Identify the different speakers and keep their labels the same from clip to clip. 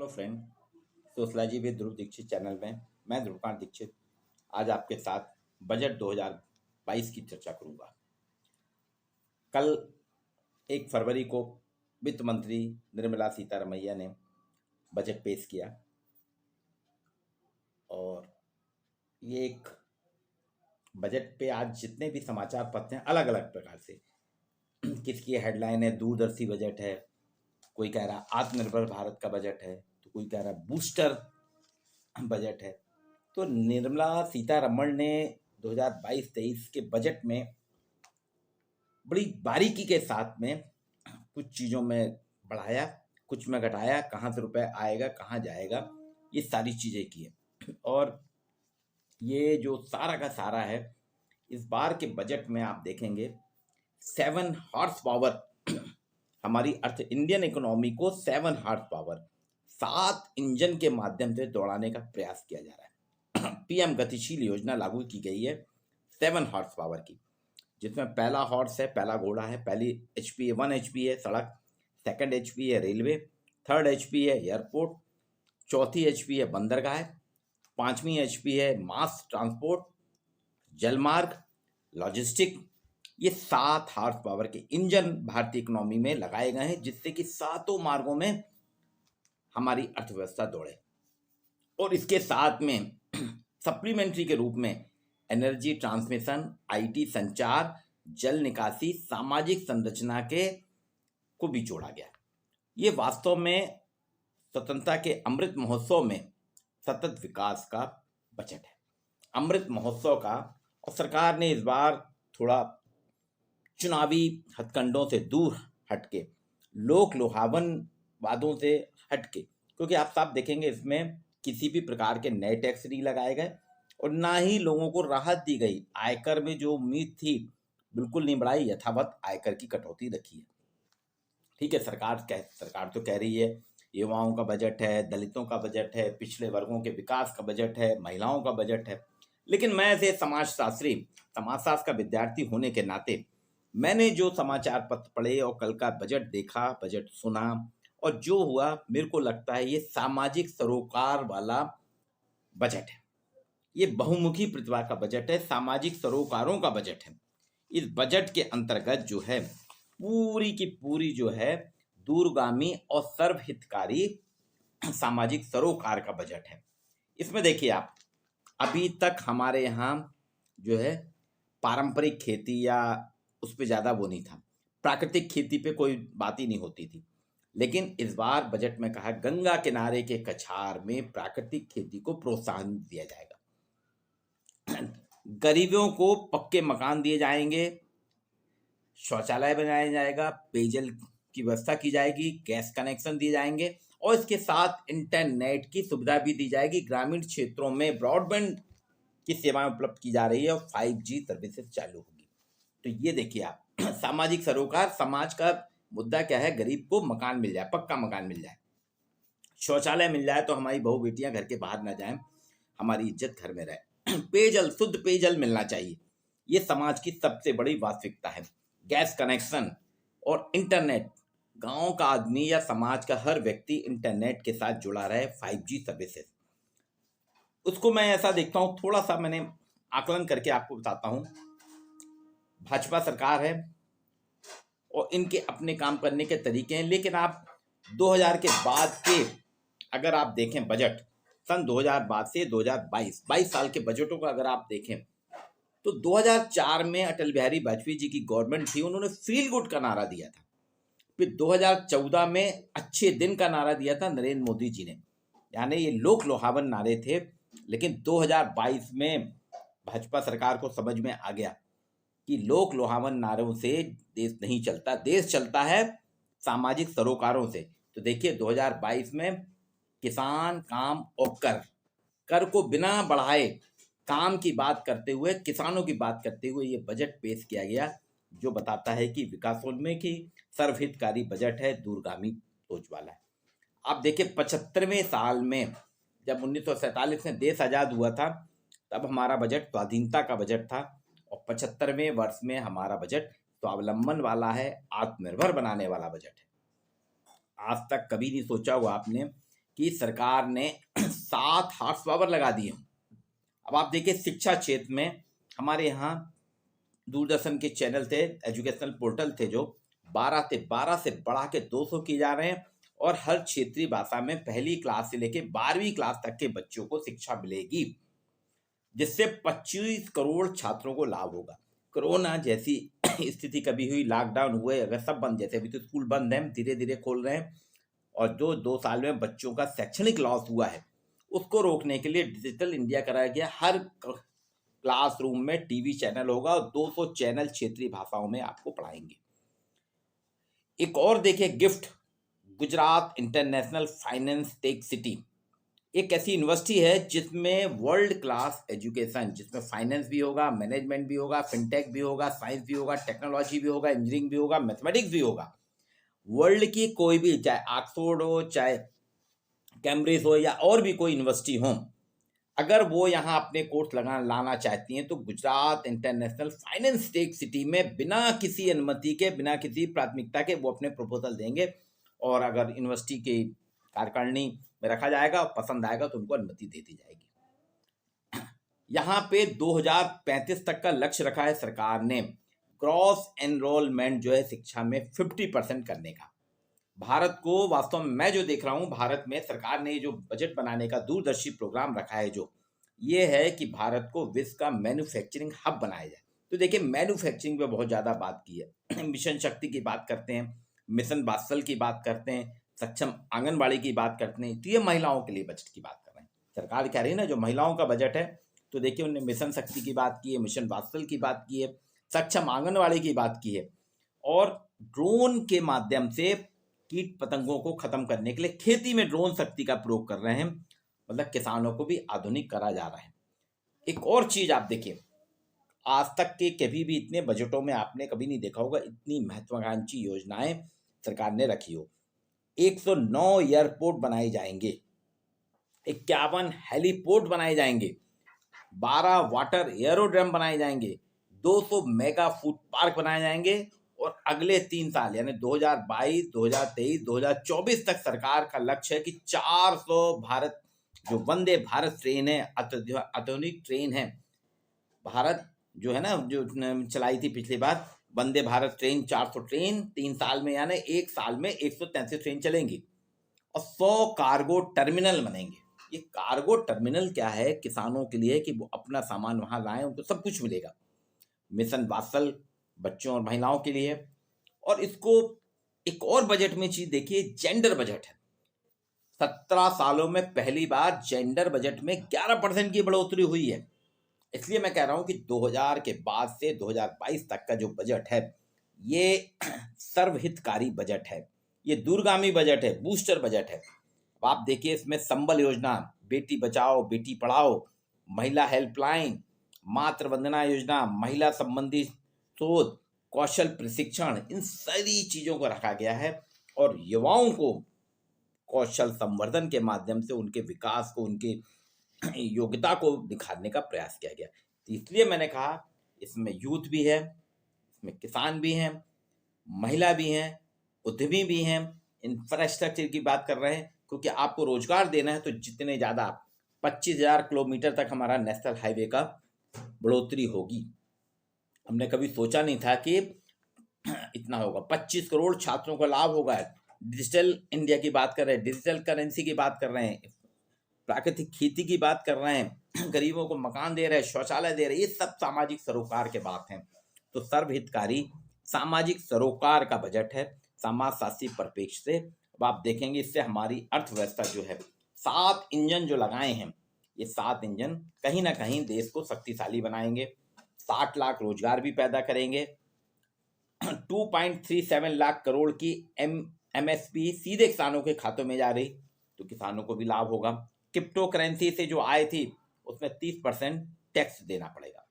Speaker 1: Hello friend, sociology with Dhruv Dikshit channel में मैं ध्रुवकांत दीक्षित आज आपके साथ बजट 2022 की चर्चा करूंगा। कल 1 फरवरी को वित्त मंत्री निर्मला सीतारमैया ने बजट पेश किया और ये एक बजट पे आज जितने भी समाचार पत्र हैं अलग अलग प्रकार से किसकी हेडलाइन है दूरदर्शी बजट है, कोई कह रहा आत्मनिर्भर भारत का बजट है, तो कोई कह रहा बूस्टर बजट है। तो निर्मला सीतारमण ने 2022-23 के बजट में बड़ी बारीकी के साथ में कुछ चीज़ों में बढ़ाया, कुछ में घटाया, कहाँ से रुपए आएगा कहाँ जाएगा, ये सारी चीज़ें की है। और ये जो सारा का सारा है, इस बार के बजट में आप देखेंगे 7 हॉर्स पावर हमारी इंडियन इकोनॉमी को 7 हॉर्स पावर 7 इंजन के माध्यम से दौड़ाने का प्रयास किया जा रहा है। पीएम गतिशील योजना लागू की गई है 7 हॉर्स पावर की, जिसमें पहला हॉर्स है, पहला घोड़ा है, पहली एचपी है 1 एचपी है सड़क, सेकंड एचपी है रेलवे, थर्ड एचपी है एयरपोर्ट, चौथी एचपी है बंदरगाह, पांचवी एचपी है मास ट्रांसपोर्ट, जलमार्ग, लॉजिस्टिक। ये 7 हॉर्स पावर के इंजन भारतीय इकोनॉमी में लगाए गए हैं, जिससे कि सातों मार्गों में हमारी अर्थव्यवस्था दौड़े। और इसके साथ में सप्लीमेंट्री के रूप में एनर्जी ट्रांसमिशन, आईटी संचार, जल निकासी, सामाजिक संरचना के को भी जोड़ा गया। ये वास्तव में स्वतंत्रता के अमृत महोत्सव में सतत विकास का बजट है। अमृत महोत्सव का, और सरकार ने इस बार थोड़ा चुनावी हथकंडों से दूर हटके, लोक लुभावन वादों से हटके, क्योंकि आप साफ देखेंगे इसमें किसी भी प्रकार के नए टैक्स नहीं लगाए गए और ना ही लोगों को राहत दी गई। आयकर में जो उम्मीद थी बिल्कुल नहीं बढ़ाई, यथावत आयकर की कटौती रखी है। ठीक है, सरकार तो कह रही है युवाओं का बजट है, दलितों का बजट है, पिछड़े वर्गों के विकास का बजट है, महिलाओं का बजट है। लेकिन मैं ऐसे समाजशास्त्र का विद्यार्थी होने के नाते मैंने जो समाचार पत्र पढ़े और कल का बजट देखा, बजट सुना, और जो हुआ, मेरे को लगता है ये सामाजिक सरोकार वाला बजट है। ये बहुमुखी प्रतिभा का बजट है, सामाजिक सरोकारों का बजट है। इस बजट के अंतर्गत जो है पूरी की पूरी जो है दूरगामी और सर्वहितकारी सामाजिक सरोकार का बजट है। इसमें देखिए आप, अभी तक हमारे यहाँ जो है पारंपरिक खेती या उस पर ज़्यादा वो नहीं था, प्राकृतिक खेती पे कोई बात ही नहीं होती थी। लेकिन इस बार बजट में कहा गंगा किनारे के कछार में प्राकृतिक खेती को प्रोत्साहन दिया जाएगा, गरीबों को पक्के मकान दिए जाएंगे, शौचालय बनाया जाएगा, पेयजल की व्यवस्था की जाएगी, गैस कनेक्शन दिए जाएंगे और इसके साथ इंटरनेट की सुविधा भी दी जाएगी। ग्रामीण क्षेत्रों में ब्रॉडबैंड की सेवाएं उपलब्ध की जा रही है और 5G सर्विसेज चालू होगी। तो ये देखिए आप, सामाजिक सरोकार, समाज का मुद्दा क्या है, गरीब को मकान मिल जाए, पक्का मकान मिल जाए, शौचालय मिल जाए तो हमारी बहू बेटियां घर के बाहर ना जाएं, हमारी इज्जत घर में रहे, पेयजल, शुद्ध पेयजल मिलना चाहिए, ये समाज की सबसे बड़ी वास्तविकता है। गैस कनेक्शन और इंटरनेट, गांव का आदमी या समाज का हर व्यक्ति इंटरनेट के साथ जुड़ा रहे, 5G सर्विसेज, उसको मैं ऐसा देखता हूँ। थोड़ा सा मैंने आकलन करके आपको बताता हूँ। भाजपा सरकार है और इनके अपने काम करने के तरीके हैं, लेकिन आप 2000 के बाद के अगर आप देखें बजट, सन 2000 बाद से 2022 साल के बजटों का अगर आप देखें तो 2004 में अटल बिहारी वाजपेयी जी की गवर्नमेंट थी, उन्होंने फील गुड का नारा दिया था। फिर 2014 में अच्छे दिन का नारा दिया था नरेंद्र मोदी जी ने, यानी ये लोक लुभावन नारे थे। लेकिन 2022 में भाजपा सरकार को समझ में आ गया कि लोक लुभावन नारों से देश नहीं चलता, देश चलता है सामाजिक सरोकारों से। तो देखिए 2022 में किसान, काम और कर को बिना बढ़ाए काम की बात करते हुए, किसानों की बात करते हुए ये बजट पेश किया गया, जो बताता है कि विकासोन्मुखी सर्वहितकारी बजट है, दूरगामी सोच वाला है। आप देखिए 75वें साल में, जब 1947 में देश आज़ाद हुआ था, तब हमारा बजट स्वाधीनता का बजट था और 75वें वर्ष में हमारा बजट स्वावलंबन वाला है, आत्मनिर्भर बनाने वाला बजट है। आज तक कभी नहीं सोचा हुआ आपने कि सरकार ने 7 हॉर्स पावर लगा दिए। अब आप देखिए शिक्षा क्षेत्र में हमारे यहाँ दूरदर्शन के चैनल थे, एजुकेशनल पोर्टल थे जो 12 से बढ़ा के 200 किए जा रहे हैं, और हर क्षेत्रीय भाषा में पहली क्लास से लेकर 12वीं क्लास तक के बच्चों को शिक्षा मिलेगी, जिससे 25 करोड़ छात्रों को लाभ होगा। कोरोना जैसी स्थिति कभी हुई, लॉकडाउन हुए, अगर सब बंद, जैसे अभी तो स्कूल बंद हैं, धीरे धीरे खोल रहे हैं, और जो 2 साल में बच्चों का शैक्षणिक लॉस हुआ है उसको रोकने के लिए डिजिटल इंडिया कराया गया। हर क्लासरूम में टीवी चैनल होगा और 200 चैनल क्षेत्रीय भाषाओं में आपको पढ़ाएंगे। एक और देखिए gift, Gujarat international finance tech city एक ऐसी यूनिवर्सिटी है जिसमें वर्ल्ड क्लास एजुकेशन, जिसमें फाइनेंस भी होगा, मैनेजमेंट भी होगा, फिनटेक भी होगा, साइंस भी होगा, टेक्नोलॉजी भी होगा, इंजीनियरिंग भी होगा, मैथमेटिक्स भी होगा। वर्ल्ड की कोई भी, चाहे ऑक्सफोर्ड हो, चाहे कैम्ब्रिज हो, या और भी कोई यूनिवर्सिटी हो, अगर वो यहाँ अपने कोर्स लाना चाहती हैं तो Gujarat international finance tech city में बिना किसी अनुमति के, बिना किसी प्राथमिकता के वो अपने प्रपोजल देंगे, और अगर यूनिवर्सिटी की कार्यकारिणी में रखा जाएगा और पसंद आएगा तो उनको अनुमति दे दी जाएगी। यहाँ पे 2035 तक का लक्ष्य रखा है सरकार ने, क्रॉस एनरोलमेंट जो है शिक्षा में 50% करने का। भारत को वास्तव में, मैं जो देख रहा हूँ, भारत में सरकार ने जो बजट बनाने का दूरदर्शी प्रोग्राम रखा है, जो ये है कि भारत को विश्व का मैन्युफैक्चरिंग हब बनाया जाए। तो देखिए मैन्युफैक्चरिंग पे बहुत ज़्यादा बात की है। मिशन शक्ति की बात करते हैं, मिशन वात्सल की बात करते हैं, सक्षम आंगनबाड़ी की बात करते हैं, तो ये महिलाओं के लिए बजट की बात कर रहे हैं। सरकार कह रही है ना जो महिलाओं का बजट है, तो देखिए उन्होंने मिशन शक्ति की बात की है, मिशन वात्सल की बात की है, सक्षम आंगनबाड़ी की बात की है, और ड्रोन के माध्यम से कीट पतंगों को खत्म करने के लिए खेती में ड्रोन शक्ति का प्रयोग कर रहे हैं, मतलब किसानों को भी आधुनिक करा जा रहा है। एक और चीज आप देखिए, आज तक के कभी भी इतने बजटों में आपने कभी नहीं देखा होगा इतनी महत्वाकांक्षी योजनाएं सरकार ने रखी हो। 109 एयरपोर्ट बनाए जाएंगे, 51 हेलीपोर्ट बनाए जाएंगे, 12 वाटर एयरोड्रम बनाए जाएंगे, 200 मेगा फूड पार्क बनाए जाएंगे, और अगले 3 साल यानी 2022, 2023, 2024 तक सरकार का लक्ष्य है कि 400 भारत, जो वंदे भारत ट्रेन है, आधुनिक ट्रेन है, भारत जो है ना, जो चलाई थी पिछली बार वंदे भारत ट्रेन, 400 ट्रेन 3 साल में, यानी 1 साल में 133 ट्रेन चलेंगी, और 100 कार्गो टर्मिनल बनेंगे। ये कार्गो टर्मिनल क्या है किसानों के लिए, कि वो अपना सामान वहां लाएं, उनको सब कुछ मिलेगा। मिशन वात्सल बच्चों और महिलाओं के लिए। और इसको एक और बजट में चीज देखिए, जेंडर बजट है। 17 सालों में पहली बार जेंडर बजट में 11% की बढ़ोतरी हुई है। इसलिए मैं कह रहा हूं कि 2000 के बाद से 2022 तक का जो बजट है, ये सर्वहितकारी बजट है, ये दूरगामी बजट है, बूस्टर बजट है। अब आप देखिए इसमें संबल योजना, बेटी बचाओ बेटी पढ़ाओ, महिला हेल्पलाइन, मातृ वंदना योजना, महिला संबंधी शोध, कौशल प्रशिक्षण, इन सारी चीजों को रखा गया है, और युवाओं को कौशल संवर्धन के माध्यम से उनके विकास को, उनके योग्यता को दिखाने का प्रयास किया गया। तो इसलिए मैंने कहा इसमें यूथ भी है, इसमें किसान भी हैं, महिला भी हैं, उद्यमी भी हैं, इंफ्रास्ट्रक्चर की बात कर रहे हैं, क्योंकि आपको रोजगार देना है तो जितने ज़्यादा 25,000 किलोमीटर तक हमारा नेशनल हाईवे का बढ़ोतरी होगी। हमने कभी सोचा नहीं था कि इतना होगा। 25 करोड़ छात्रों को लाभ होगा। डिजिटल इंडिया की बात कर रहे हैं, डिजिटल करेंसी की बात कर रहे हैं, प्राकृतिक खेती की बात कर रहे हैं, गरीबों को मकान दे रहे हैं, शौचालय दे रहे हैं, ये सब सामाजिक सरोकार के बात हैं। तो सर्वहितकारी सामाजिक सरोकार का बजट है, समाजशास्त्री परिप्रेक्ष्य से। अब आप देखेंगे इससे हमारी अर्थव्यवस्था जो है, 7 इंजन जो लगाए हैं, ये 7 इंजन कहीं ना कहीं देश को शक्तिशाली बनाएंगे, 60 लाख रोजगार भी पैदा करेंगे, 2.37 लाख करोड़ की MSP सीधे किसानों के खातों में जा रही, तो किसानों को भी लाभ होगा। क्रिप्टो करेंसी से जो आय थी उसमें 30% टैक्स देना पड़ेगा।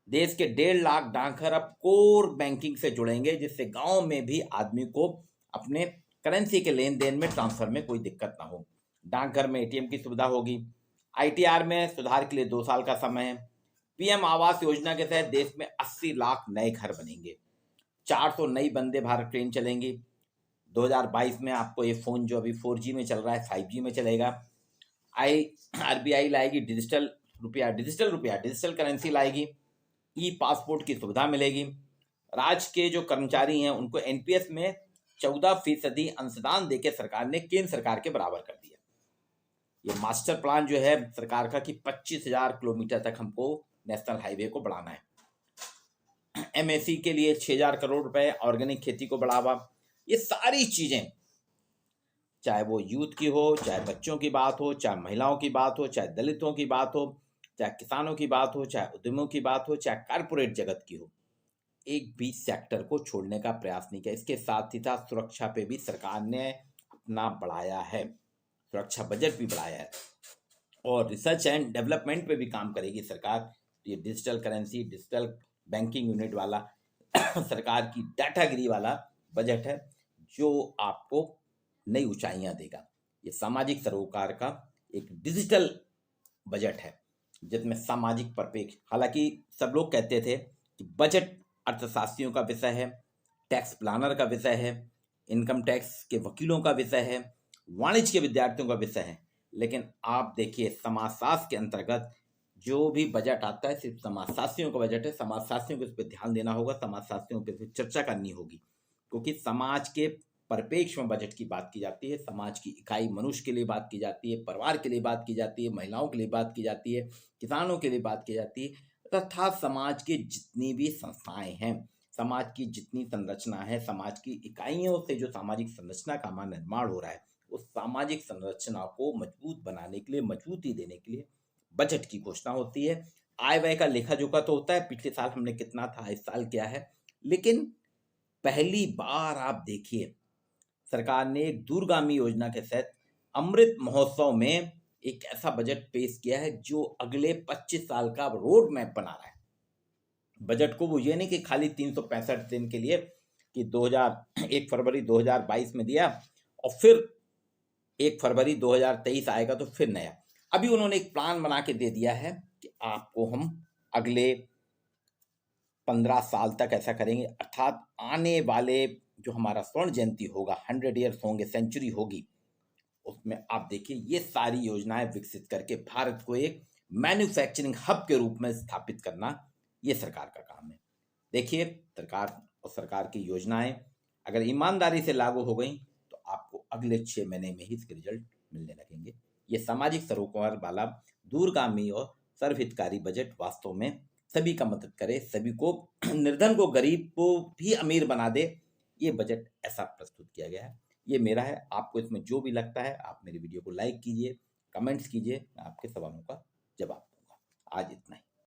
Speaker 1: देश के 1.5 लाख डाकघर अब कोर बैंकिंग से जुड़ेंगे, जिससे गांव में भी आदमी को अपने करेंसी के लेन देन में, ट्रांसफर में कोई दिक्कत ना हो। डाकघर में ATM की सुविधा होगी। ITR में सुधार के लिए 2 साल का समय है। PM आवास योजना के तहत देश में 80 लाख नए घर बनेंगे। 400 नई वंदे भारत ट्रेन चलेंगी। 2022 में आपको ये फ़ोन जो अभी 4G में चल रहा है 5G में चलेगा। RBI लाएगी डिजिटल डिजिटल करेंसी लाएगी। ई पासपोर्ट की सुविधा मिलेगी। राज्य के जो कर्मचारी हैं उनको एनपीएस में 14% अंशदान देकर सरकार ने केंद्र सरकार के बराबर कर दिया। ये मास्टर प्लान जो है सरकार का कि 25,000 किलोमीटर तक हमको नेशनल हाईवे को बढ़ाना है। एमएससी के लिए 6,000 करोड़ रुपए, ऑर्गेनिक खेती को बढ़ावा। ये सारी चीजें, चाहे वो यूथ की हो, चाहे बच्चों की बात हो, चाहे महिलाओं की बात हो, चाहे दलितों की बात हो, चाहे किसानों की बात हो, चाहे उद्यमियों की बात हो, चाहे कारपोरेट जगत की हो, एक भी सेक्टर को छोड़ने का प्रयास नहीं किया। इसके साथ ही साथ सुरक्षा पे भी सरकार ने अपना बढ़ाया है, सुरक्षा बजट भी बढ़ाया है और रिसर्च एंड डेवलपमेंट पे भी काम करेगी सरकार। ये digital currency, digital banking unit वाला सरकार की डाटागिरी वाला बजट है जो आपको नई ऊंचाइयां देगा। ये सामाजिक सरोकार का एक डिजिटल बजट है जिसमें सामाजिक परिप्रेक्ष्य, हालांकि सब लोग कहते थे कि बजट अर्थशास्त्रियों का विषय है, टैक्स प्लानर का विषय है, इनकम टैक्स के वकीलों का विषय है, वाणिज्य के विद्यार्थियों का विषय है, लेकिन आप देखिए समाजशास्त्र के अंतर्गत जो भी बजट आता है सिर्फ समाजशास्त्रियों का बजट है। समाजशास्त्रियों को इस पर ध्यान देना होगा, समाजशास्त्रियों पर चर्चा करनी होगी, क्योंकि समाज के परिप्रेक्ष्य में बजट की बात की जाती है। समाज की इकाई मनुष्य के लिए बात की जाती है, परिवार के लिए बात की जाती है, महिलाओं के लिए बात की जाती है, किसानों के लिए बात की जाती है, तथा समाज के जितनी भी संस्थाएं हैं, समाज की जितनी संरचना है, समाज की इकाइयों से जो सामाजिक संरचना का हमारा निर्माण हो रहा है, उस सामाजिक संरचना को मजबूत बनाने के लिए, मजबूती देने के लिए बजट की घोषणा होती है। आय व्यय का लेखा जोखा तो होता है, पिछले साल हमने कितना था, इस साल क्या है, लेकिन पहली बार आप देखिए सरकार ने एक दूरगामी योजना के तहत अमृत महोत्सव में एक ऐसा बजट पेश किया है जो अगले 25 साल का रोड मैप बना रहा है। बजट को वो ये नहीं कि खाली 365 दिन के लिए कि 1 फरवरी 2022 में दिया और फिर 1 फरवरी 2023 आएगा तो फिर नया। अभी उन्होंने एक प्लान बना के दे दिया है कि आपको हम अगले 15 साल तक ऐसा करेंगे, अर्थात आने वाले जो हमारा स्वर्ण जयंती होगा, 100 ईयर्स होंगे, सेंचुरी होगी, उसमें आप देखिए ये सारी योजनाएं विकसित करके भारत को एक मैन्युफैक्चरिंग हब के रूप में स्थापित करना, ये सरकार का काम है। देखिए सरकार और सरकार की योजनाएं अगर ईमानदारी से लागू हो गई तो आपको अगले 6 महीने में ही इसके रिजल्ट मिलने लगेंगे। ये सामाजिक सरोकार वाला दूरगामी और सर्वहितकारी बजट वास्तव में सभी का मदद करे, सभी को, निर्धन को, गरीब को भी अमीर बना दे। ये बजट ऐसा प्रस्तुत किया गया है। ये मेरा है, आपको इसमें जो भी लगता है आप मेरी वीडियो को लाइक कीजिए, कमेंट्स कीजिए, मैं आपके सवालों का जवाब दूंगा। आज इतना ही।